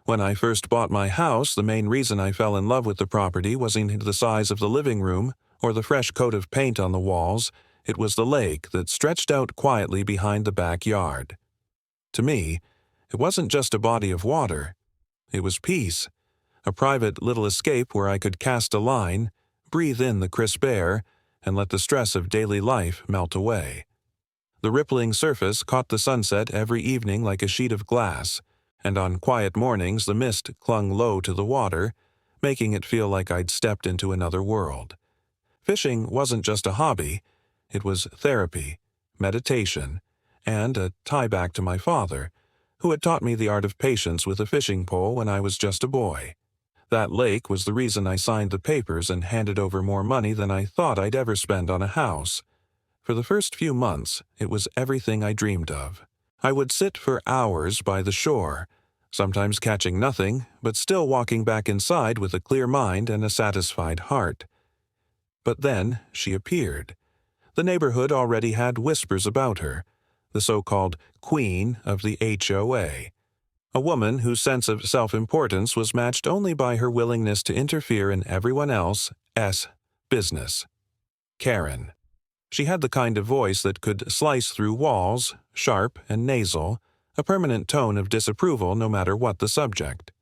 When I first bought my house, the main reason I fell in love with the property wasn't the size of the living room or the fresh coat of paint on the walls. It was the lake that stretched out quietly behind the backyard. To me, it wasn't just a body of water. It was peace, a private little escape where I could cast a line, breathe in the crisp air, and let the stress of daily life melt away. The rippling surface caught the sunset every evening like a sheet of glass, and on quiet mornings the mist clung low to the water, making it feel like I'd stepped into another world. Fishing wasn't just a hobby, it was therapy, meditation, and a tie-back to my father, who had taught me the art of patience with a fishing pole when I was just a boy. That lake was the reason I signed the papers and handed over more money than I thought I'd ever spend on a house. For the first few months, it was everything I dreamed of. I would sit for hours by the shore, sometimes catching nothing, but still walking back inside with a clear mind and a satisfied heart. But then she appeared. The neighborhood already had whispers about her, the so-called queen of the HOA, a woman whose sense of self-importance was matched only by her willingness to interfere in everyone else's business. Karen. She had the kind of voice that could slice through walls, sharp and nasal, a permanent tone of disapproval no matter what the subject.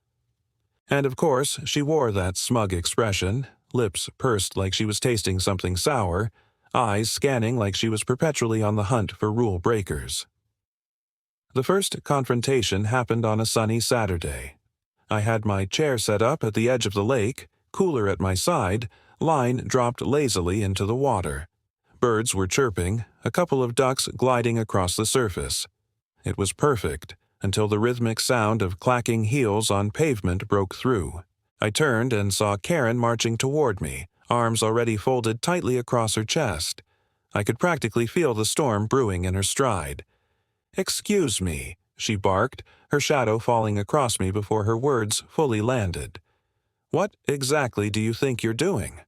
And of course, she wore that smug expression, lips pursed like she was tasting something sour, eyes scanning like she was perpetually on the hunt for rule breakers. The first confrontation happened on a sunny Saturday. I had my chair set up at the edge of the lake, cooler at my side, line dropped lazily into the water. Birds were chirping, a couple of ducks gliding across the surface. It was perfect, until the rhythmic sound of clacking heels on pavement broke through. I turned and saw Karen marching toward me, arms already folded tightly across her chest. I could practically feel the storm brewing in her stride. "Excuse me," she barked, her shadow falling across me before her words fully landed. "What exactly do you think you're doing?"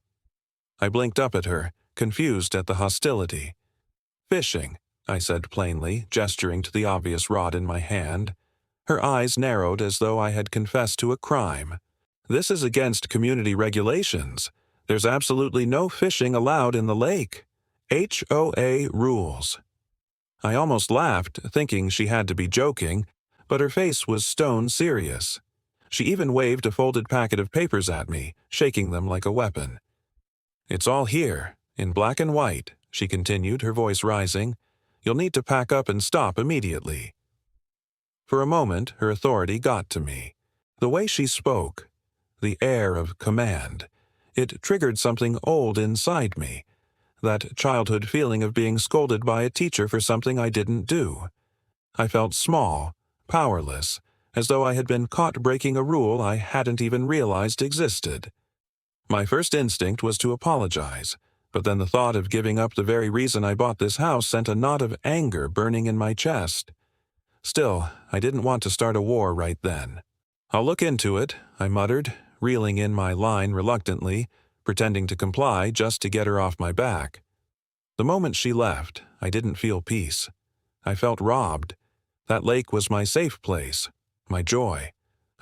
I blinked up at her, confused at the hostility. "Fishing," I said plainly, gesturing to the obvious rod in my hand. Her eyes narrowed as though I had confessed to a crime. "This is against community regulations. There's absolutely no fishing allowed in the lake. HOA rules." I almost laughed, thinking she had to be joking, but her face was stone serious. She even waved a folded packet of papers at me, shaking them like a weapon. "It's all here, in black and white," she continued, her voice rising. "You'll need to pack up and stop immediately." For a moment, her authority got to me. The way she spoke, the air of command, it triggered something old inside me, that childhood feeling of being scolded by a teacher for something I didn't do. I felt small, powerless, as though I had been caught breaking a rule I hadn't even realized existed. My first instinct was to apologize, but then the thought of giving up the very reason I bought this house sent a knot of anger burning in my chest. Still, I didn't want to start a war right then. "I'll look into it," I muttered, reeling in my line reluctantly, pretending to comply just to get her off my back. The moment she left, I didn't feel peace. I felt robbed. That lake was my safe place, my joy.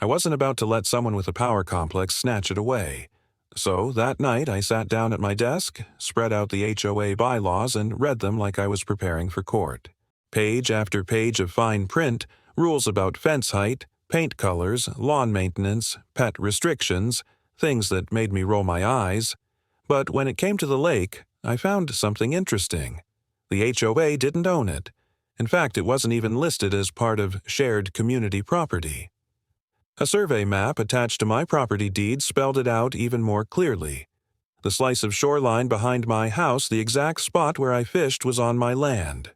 I wasn't about to let someone with a power complex snatch it away. So that night I sat down at my desk, spread out the HOA bylaws, and read them like I was preparing for court. Page after page of fine print, rules about fence height, paint colors, lawn maintenance, pet restrictions, things that made me roll my eyes. But when it came to the lake, I found something interesting. The HOA didn't own it. In fact, it wasn't even listed as part of shared community property. A survey map attached to my property deed spelled it out even more clearly. The slice of shoreline behind my house, the exact spot where I fished, was on my land.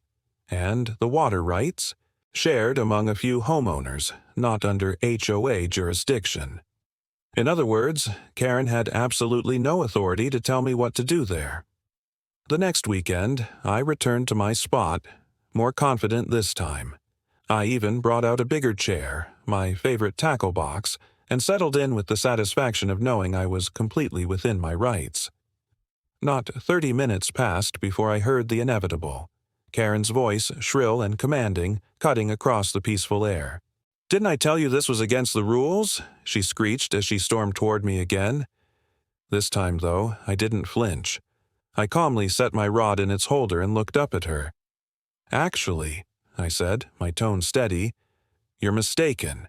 And the water rights? Shared among a few homeowners, not under HOA jurisdiction. In other words, Karen had absolutely no authority to tell me what to do there. The next weekend, I returned to my spot, more confident this time. I even brought out a bigger chair, my favorite tackle box, and settled in with the satisfaction of knowing I was completely within my rights. Not 30 minutes passed before I heard the inevitable. Karen's voice, shrill and commanding, cutting across the peaceful air. "Didn't I tell you this was against the rules?" she screeched as she stormed toward me again. This time, though, I didn't flinch. I calmly set my rod in its holder and looked up at her. "Actually," I said, my tone steady, "you're mistaken.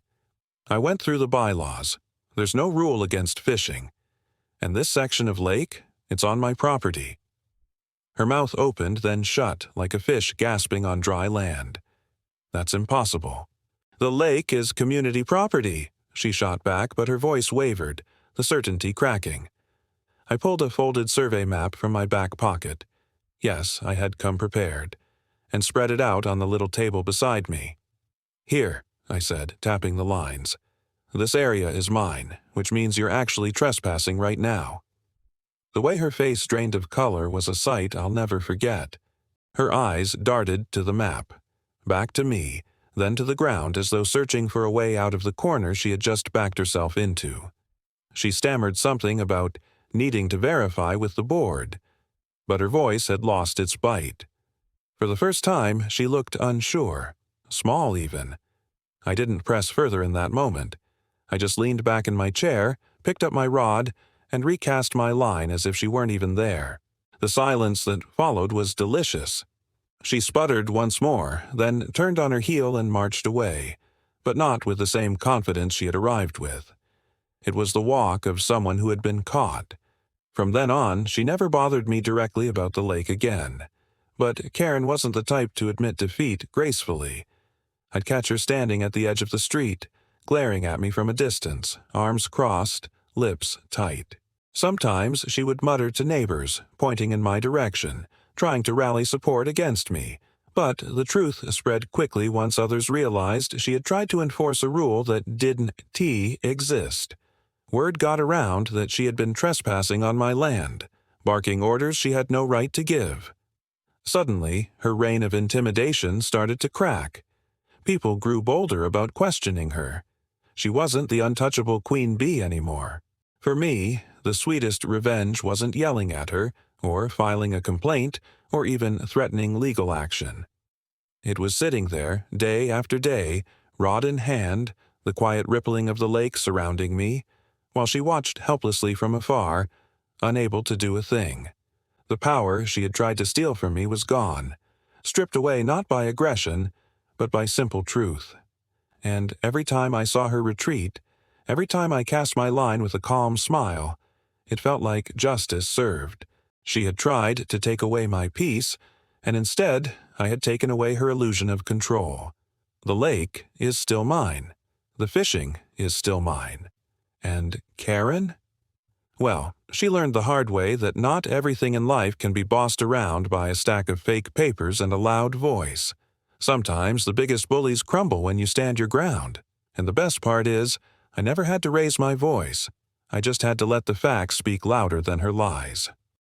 I went through the bylaws. There's no rule against fishing. And this section of lake, it's on my property." Her mouth opened, then shut, like a fish gasping on dry land. "That's impossible." "The lake is community property," she shot back, but her voice wavered, the certainty cracking. I pulled a folded survey map from my back pocket. Yes, I had come prepared, and spread it out on the little table beside me. "Here," I said, tapping the lines. "This area is mine, which means you're actually trespassing right now." The way her face drained of color was a sight I'll never forget. Her eyes darted to the map, back to me, then to the ground as though searching for a way out of the corner she had just backed herself into. She stammered something about needing to verify with the board, but her voice had lost its bite. For the first time, she looked unsure, small even. I didn't press further in that moment. I just leaned back in my chair, picked up my rod, and recast my line as if she weren't even there. The silence that followed was delicious. She sputtered once more, then turned on her heel and marched away, but not with the same confidence she had arrived with. It was the walk of someone who had been caught. From then on, she never bothered me directly about the lake again. But Karen wasn't the type to admit defeat gracefully. I'd catch her standing at the edge of the street, glaring at me from a distance, arms crossed, lips tight. Sometimes she would mutter to neighbors, pointing in my direction, trying to rally support against me. But the truth spread quickly once others realized she had tried to enforce a rule that didn't exist. Word got around that she had been trespassing on my land, barking orders she had no right to give. Suddenly, her reign of intimidation started to crack. People grew bolder about questioning her. She wasn't the untouchable queen bee anymore. For me, the sweetest revenge wasn't yelling at her, or filing a complaint, or even threatening legal action. It was sitting there, day after day, rod in hand, the quiet rippling of the lake surrounding me, while she watched helplessly from afar, unable to do a thing. The power she had tried to steal from me was gone, stripped away not by aggression, but by simple truth. And every time I saw her retreat, every time I cast my line with a calm smile, it felt like justice served. She had tried to take away my peace, and instead I had taken away her illusion of control. The lake is still mine. The fishing is still mine. And Karen? Well, she learned the hard way that not everything in life can be bossed around by a stack of fake papers and a loud voice. Sometimes the biggest bullies crumble when you stand your ground. And the best part is, I never had to raise my voice. I just had to let the facts speak louder than her lies.